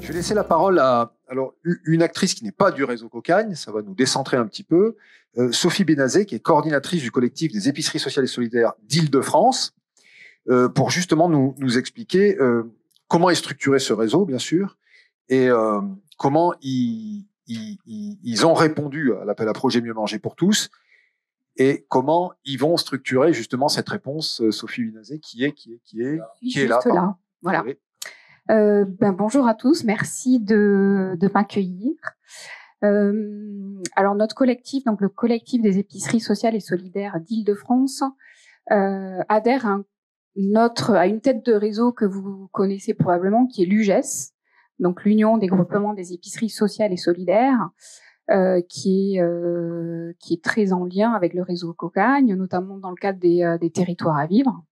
Je vais laisser la parole à une actrice qui n'est pas du réseau Cocagne, ça va nous décentrer un petit peu, Sophie Bénazet, qui est coordinatrice du collectif des épiceries sociales et solidaires d'Île-de-France, pour justement nous expliquer comment est structuré ce réseau, bien sûr, et comment ils ont répondu à l'appel à projet Mieux manger pour tous, et comment ils vont structurer justement cette réponse, Sophie Bénazet, qui est là. Voilà. Bonjour à tous, merci de m'accueillir. Alors notre collectif, donc le collectif des épiceries sociales et solidaires d'Île-de-France, adhère à une tête de réseau que vous connaissez probablement, qui est l'UGES, donc l'Union des groupements des épiceries sociales et solidaires, qui est très en lien avec le réseau Cocagne, notamment dans le cadre des territoires à vivre.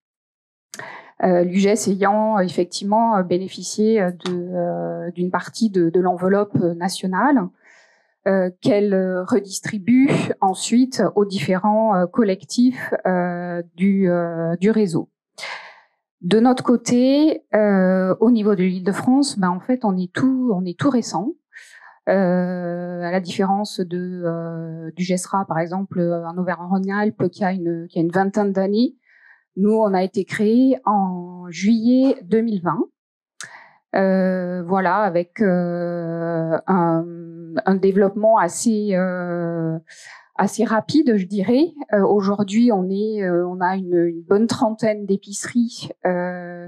L'UGES ayant effectivement bénéficié d'une partie de l'enveloppe nationale qu'elle redistribue ensuite aux différents collectifs du réseau. De notre côté, au niveau de l'Île-de-France, en fait, on est tout récent. À la différence du GESRA, par exemple, en Auvergne-Rhône-Alpes, qui a une vingtaine d'années. Nous, on a été créé en juillet 2020. Voilà, avec un développement assez rapide, je dirais. Aujourd'hui, on a une bonne trentaine d'épiceries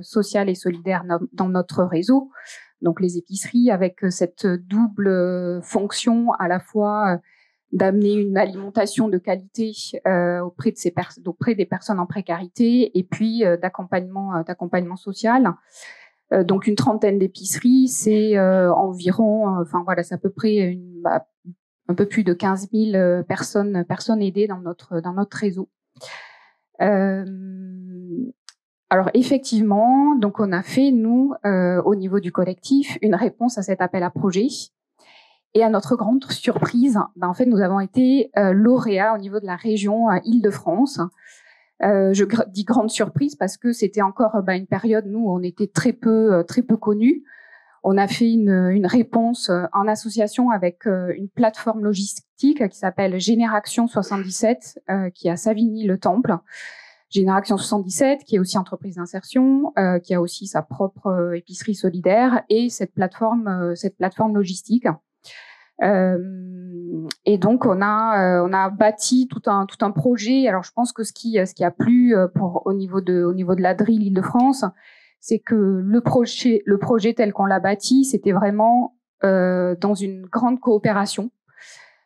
sociales et solidaires dans notre réseau. Donc les épiceries avec cette double fonction à la fois d'amener une alimentation de qualité auprès des personnes en précarité et puis d'accompagnement social. Donc une trentaine d'épiceries, c'est environ, c'est à peu près un peu plus de 15 000 personnes aidées dans notre réseau. Alors effectivement, donc on a fait nous au niveau du collectif une réponse à cet appel à projet. Et à notre grande surprise, en fait, nous avons été lauréats au niveau de la région Île-de-France. Je dis grande surprise parce que c'était encore une période nous on était très peu connus. On a fait une réponse en association avec une plateforme logistique qui s'appelle Génération 77, qui est à Savigny-le-Temple. Génération 77, qui est aussi entreprise d'insertion, qui a aussi sa propre épicerie solidaire et cette plateforme logistique. Et donc on a bâti tout un projet. Alors je pense que ce qui a plu au niveau de la DRIL Île-de-France, c'est que le projet tel qu'on l'a bâti, c'était vraiment dans une grande coopération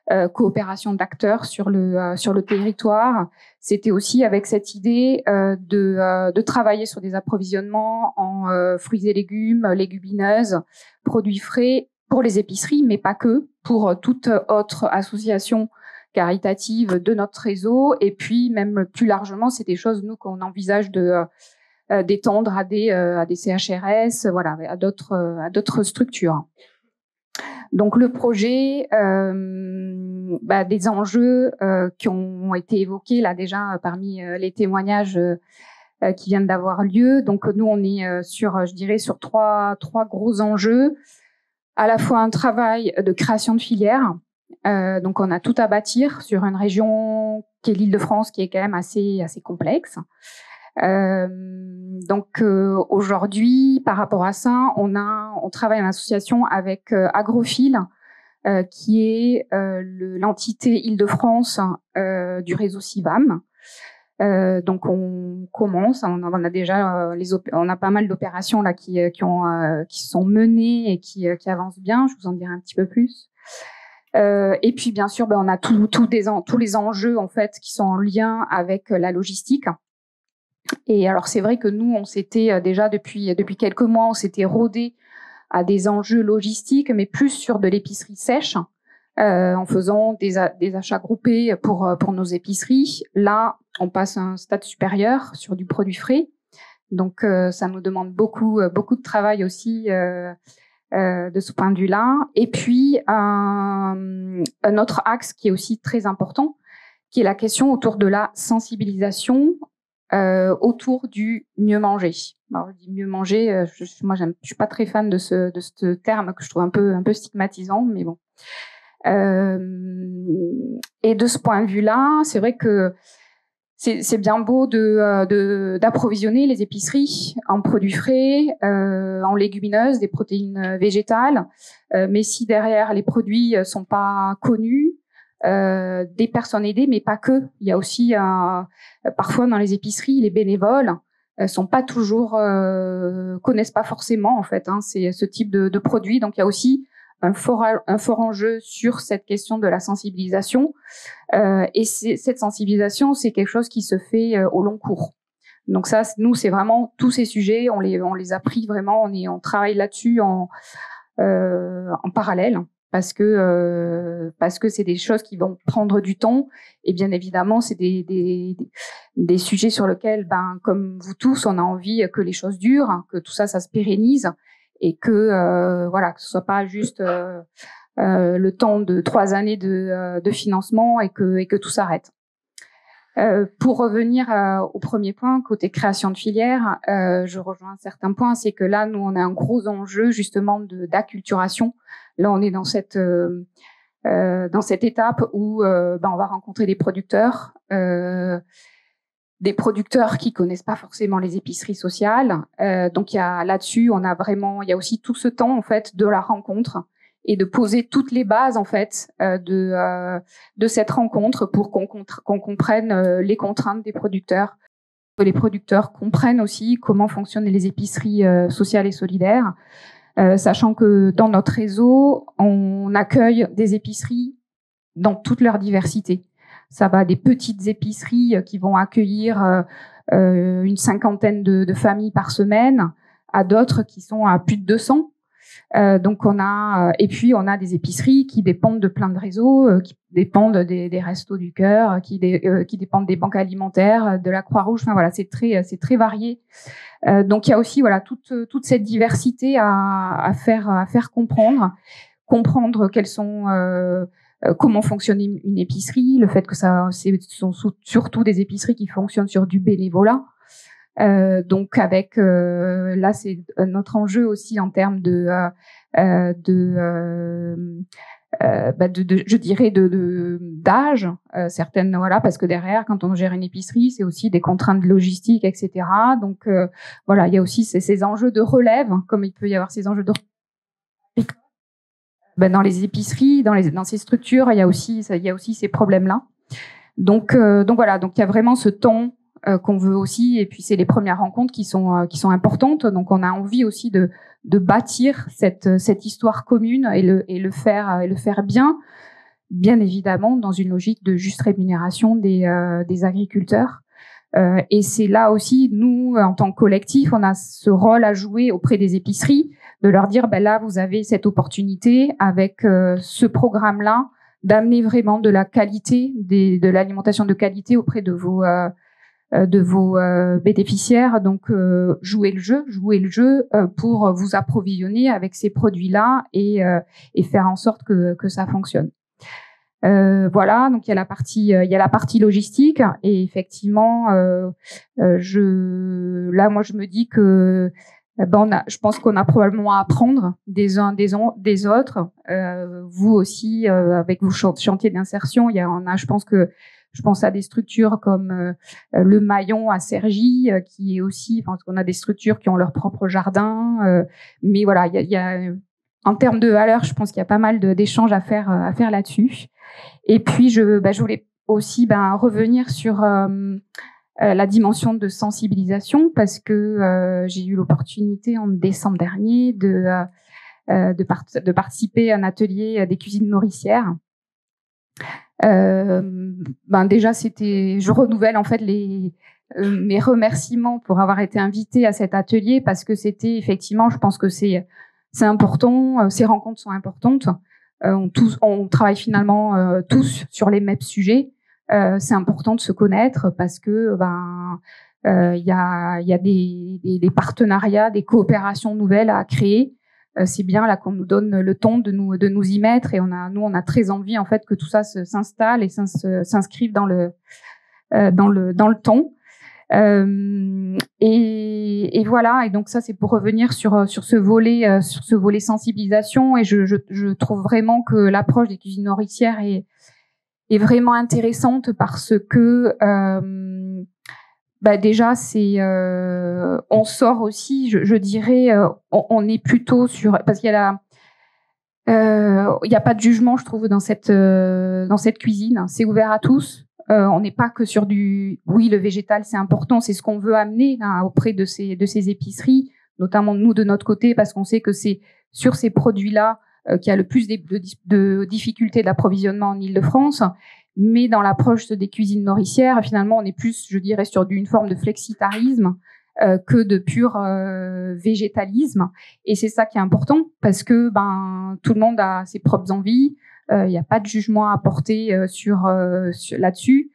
d'acteurs sur le territoire. C'était aussi avec cette idée de travailler sur des approvisionnements en fruits et légumes, légumineuses, produits frais pour les épiceries, mais pas que, pour toute autre association caritative de notre réseau. Et puis même plus largement, c'est des choses nous qu'on envisage d'étendre à des CHRS, voilà, à d'autres structures. Donc le projet, des enjeux qui ont été évoqués là déjà parmi les témoignages qui viennent d'avoir lieu. Donc nous on est sur trois gros enjeux. À la fois un travail de création de filières. Donc on a tout à bâtir sur une région qui est l'Île-de-France, qui est quand même assez complexe. Donc aujourd'hui, par rapport à ça, on travaille en association avec Agrophile, qui est l'entité Île-de-France du réseau CIVAM. Donc on commence, on a déjà on a pas mal d'opérations là qui sont menées et qui avancent bien. Je vous en dirai un petit peu plus. Et puis bien sûr, on a tous les enjeux en fait qui sont en lien avec la logistique. Et alors c'est vrai que nous on s'était déjà depuis quelques mois on s'était rodé à des enjeux logistiques, mais plus sur de l'épicerie sèche. En faisant des achats groupés pour nos épiceries. Là, on passe à un stade supérieur sur du produit frais. Donc, ça nous demande beaucoup de travail aussi de ce point de vue-là. Et puis, un autre axe qui est aussi très important, qui est la question autour de la sensibilisation autour du mieux manger. Alors, je dis mieux manger, je suis pas très fan de ce terme que je trouve un peu stigmatisant, mais bon. Et de ce point de vue-là, c'est vrai que c'est bien beau d'approvisionner les épiceries en produits frais, en légumineuses, des protéines végétales, mais si derrière les produits sont pas connus, des personnes aidées, mais pas que. Il y a aussi parfois dans les épiceries, les bénévoles sont pas toujours connaissent pas forcément en fait. C'est ce type de produits, donc il y a aussi un fort enjeu sur cette question de la sensibilisation. Et cette sensibilisation, c'est quelque chose qui se fait au long cours. Donc ça, nous, c'est vraiment tous ces sujets, on les a pris vraiment, on travaille là-dessus en parallèle, parce que c'est des choses qui vont prendre du temps, et bien évidemment, c'est des sujets sur lesquels, comme vous tous, on a envie que les choses durent, que tout ça se pérennise, et que voilà, que ce soit pas juste le temps de 3 années de financement et que tout s'arrête. Pour revenir au premier point, côté création de filière, je rejoins un certain point, c'est que là, nous, on a un gros enjeu justement d'acculturation. Là, on est dans cette étape où on va rencontrer des producteurs qui connaissent pas forcément les épiceries sociales. Donc, il y a là-dessus, il y a aussi tout ce temps en fait de la rencontre et de poser toutes les bases en fait de cette rencontre pour qu'on comprenne les contraintes des producteurs, que les producteurs comprennent aussi comment fonctionnent les épiceries sociales et solidaires, sachant que dans notre réseau, on accueille des épiceries dans toute leur diversité. Ça va des petites épiceries qui vont accueillir une 50aine de familles par semaine, à d'autres qui sont à plus de 200. Donc et puis on a des épiceries qui dépendent de plein de réseaux, qui dépendent des Restos du Cœur, qui dépendent des banques alimentaires, de la Croix-Rouge. Enfin voilà, c'est très varié. Donc il y a aussi toute cette diversité à faire comprendre quelles sont comment fonctionne une épicerie, le fait que ce sont surtout des épiceries qui fonctionnent sur du bénévolat. Donc avec là c'est notre enjeu aussi en termes je dirais d'âge, certaines, voilà, parce que derrière quand on gère une épicerie c'est aussi des contraintes logistiques, etc. Donc voilà, il y a aussi ces enjeux de relève, comme il peut y avoir ces enjeux de dans les épiceries, dans ces structures, il y a aussi ces problèmes-là. Donc voilà, donc il y a vraiment ce temps qu'on veut aussi, et puis c'est les premières rencontres qui sont importantes. Donc on a envie aussi de bâtir cette histoire commune et le faire bien évidemment dans une logique de juste rémunération des agriculteurs. Et c'est là aussi, nous, en tant que collectif, on a ce rôle à jouer auprès des épiceries, de leur dire, là, vous avez cette opportunité avec ce programme-là, d'amener vraiment de la qualité, de l'alimentation de qualité auprès de vos bénéficiaires. Donc, jouer le jeu pour vous approvisionner avec ces produits-là et faire en sorte que ça fonctionne. Voilà, donc il y a la partie logistique, et effectivement moi je me dis que je pense qu'on a probablement à apprendre des uns des autres. Vous aussi avec vos chantiers d'insertion, je pense à des structures comme le Maillon à Cergy, qui est aussi, parce qu'on a des structures qui ont leur propre jardin, mais voilà, il y a en termes de valeur, je pense qu'il y a pas mal d'échanges à faire là-dessus. Et puis je voulais aussi revenir sur la dimension de sensibilisation, parce que j'ai eu l'opportunité en décembre dernier de participer à un atelier des cuisines nourricières. Déjà je renouvelle en fait mes remerciements pour avoir été invitée à cet atelier, parce que c'était effectivement, je pense que c'est important, ces rencontres sont importantes. On travaille finalement tous sur les mêmes sujets. C'est important de se connaître, parce que il y a des partenariats, des coopérations nouvelles à créer. C'est bien là qu'on nous donne le temps de nous y mettre, et on a très envie en fait que tout ça s'installe et s'inscrive dans le temps. Et voilà. Et donc ça, c'est pour revenir sur ce volet sensibilisation. Et je trouve vraiment que l'approche des cuisines nourricières est vraiment intéressante parce que déjà on sort aussi, je dirais, on est plutôt sur, parce qu'il y a il y a pas de jugement, je trouve, dans cette cuisine. C'est ouvert à tous. On n'est pas que sur oui, le végétal, c'est important, c'est ce qu'on veut amener auprès de ces épiceries, notamment nous de notre côté, parce qu'on sait que c'est sur ces produits-là qu'il y a le plus de difficultés d'approvisionnement en Île-de-France. Mais dans l'approche des cuisines nourricières, finalement, on est plus, je dirais, sur une forme de flexitarisme que de pur végétalisme. Et c'est ça qui est important, parce que tout le monde a ses propres envies. Il n'y a pas de jugement à porter là-dessus.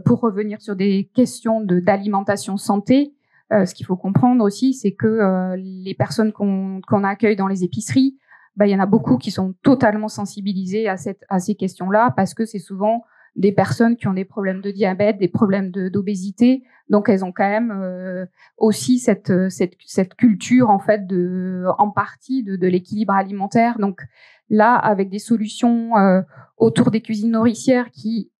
Pour revenir sur des questions d'alimentation santé, ce qu'il faut comprendre aussi, c'est que les personnes qu'on accueille dans les épiceries, il y en a beaucoup qui sont totalement sensibilisées à ces questions-là, parce que c'est souvent des personnes qui ont des problèmes de diabète, des problèmes d'obésité. Donc elles ont quand même aussi cette culture en fait en partie de l'équilibre alimentaire. Donc là, avec des solutions autour des cuisines nourricières qui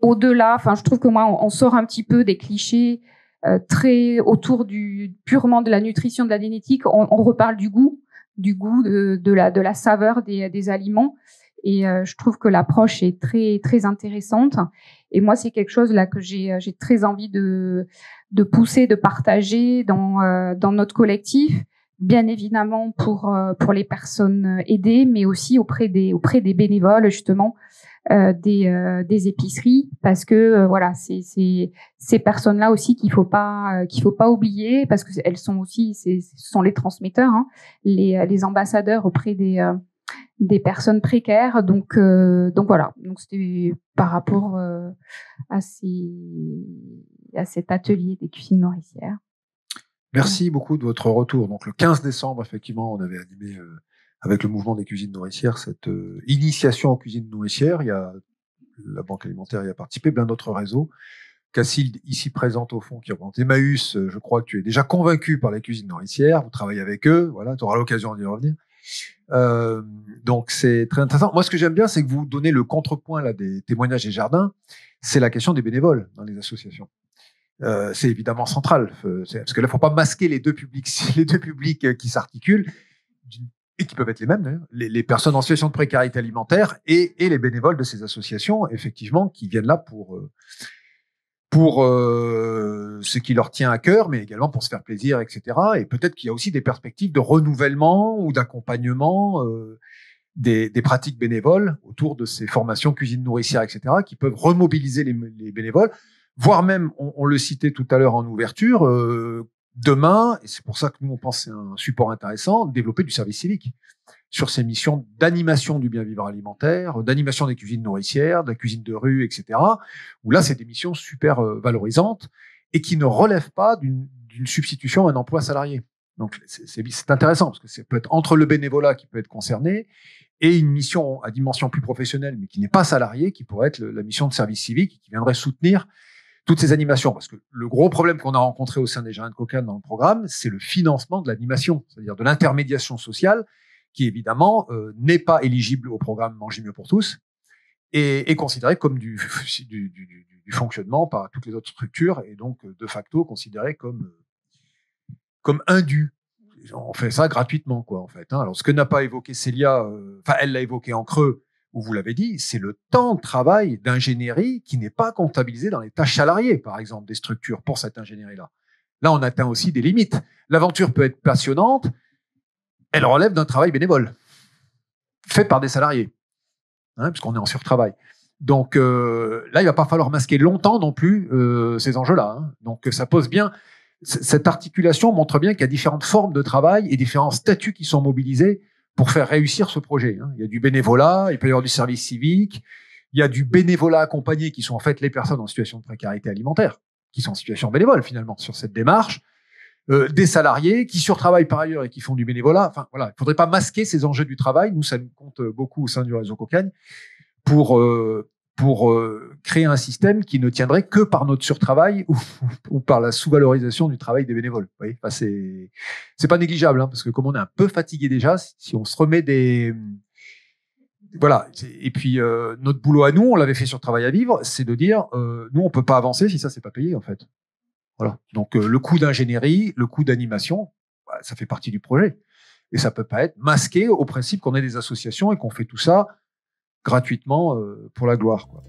au-delà, je trouve que moi on sort un petit peu des clichés très autour purement de la nutrition, de la génétique. On reparle du goût de la saveur des aliments. Et je trouve que l'approche est très très intéressante. Et moi, c'est quelque chose là que j'ai très envie de pousser, de partager dans notre collectif, bien évidemment pour les personnes aidées, mais aussi auprès des bénévoles justement des épiceries, parce que voilà, c'est ces personnes-là aussi qu'il faut pas oublier, parce que elles sont aussi, ce sont les transmetteurs, les ambassadeurs auprès des personnes précaires. Donc voilà. Donc c'était par rapport à cet atelier des cuisines nourricières. Merci beaucoup de votre retour. Donc le 15 décembre, effectivement, on avait animé avec le mouvement des cuisines nourricières cette initiation aux cuisines nourricières. Il y a la Banque alimentaire y a participé, plein d'autres réseaux. Cassile, ici présente au fond, qui représente Emmaüs, je crois que tu es déjà convaincu par les cuisines nourricières. Vous travaillez avec eux. Voilà, tu auras l'occasion d'y revenir. Donc c'est très intéressant. Moi, ce que j'aime bien, c'est que vous donnez le contrepoint là des témoignages et jardins. C'est la question des bénévoles dans les associations. C'est évidemment central, parce que là, il ne faut pas masquer les deux publics qui s'articulent et qui peuvent être les mêmes, d'ailleurs, les personnes en situation de précarité alimentaire et les bénévoles de ces associations, effectivement, qui viennent là pour ce qui leur tient à cœur, mais également pour se faire plaisir, etc. Et peut-être qu'il y a aussi des perspectives de renouvellement ou d'accompagnement des pratiques bénévoles autour de ces formations cuisine nourricière, etc., qui peuvent remobiliser les bénévoles, voire même, on le citait tout à l'heure en ouverture, demain, et c'est pour ça que nous on pense que c'est un support intéressant, développer du service civique sur ces missions d'animation du bien vivre alimentaire, d'animation des cuisines nourricières, de la cuisine de rue, etc., où là c'est des missions super valorisantes et qui ne relèvent pas d'une substitution à un emploi salarié. Donc c'est intéressant, parce que ça peut être entre le bénévolat qui peut être concerné et une mission à dimension plus professionnelle, mais qui n'est pas salariée, qui pourrait être la mission de service civique, qui viendrait soutenir toutes ces animations. Parce que le gros problème qu'on a rencontré au sein des Jardins de Cocagne dans le programme, c'est le financement de l'animation, c'est-à-dire de l'intermédiation sociale, qui évidemment n'est pas éligible au programme Manger mieux pour tous, et est considéré comme du fonctionnement par toutes les autres structures, et donc de facto considéré comme indu. On fait ça gratuitement, quoi, en fait. Alors, ce que n'a pas évoqué Célia, elle l'a évoqué en creux, où vous l'avez dit, c'est le temps de travail d'ingénierie qui n'est pas comptabilisé dans les tâches salariées, par exemple, des structures pour cette ingénierie-là. Là, on atteint aussi des limites. L'aventure peut être passionnante, elle relève d'un travail bénévole, fait par des salariés, puisqu'on est en surtravail. Donc là, il va pas falloir masquer longtemps non plus ces enjeux-là. Donc ça pose bien. Cette articulation montre bien qu'il y a différentes formes de travail et différents statuts qui sont mobilisés pour faire réussir ce projet. Il y a du bénévolat, il peut y avoir du service civique, il y a du bénévolat accompagné qui sont en fait les personnes en situation de précarité alimentaire, qui sont en situation bénévole finalement sur cette démarche, des salariés qui surtravaillent par ailleurs et qui font du bénévolat. Enfin voilà, il ne faudrait pas masquer ces enjeux du travail. Nous, ça nous compte beaucoup au sein du réseau Cocagne pour pour créer un système qui ne tiendrait que par notre surtravail ou par la sous-valorisation du travail des bénévoles. Vous voyez, enfin, c'est pas négligeable, hein, parce que comme on est un peu fatigué déjà, si on se remet des... Voilà. Et puis, notre boulot à nous, on l'avait fait sur Travail à Vivre, c'est de dire, nous, on peut pas avancer si ça, c'est pas payé, en fait. Voilà. Donc, le coût d'ingénierie, le coût d'animation, bah, ça fait partie du projet. Et ça peut pas être masqué au principe qu'on est des associations et qu'on fait tout ça gratuitement pour la gloire, quoi.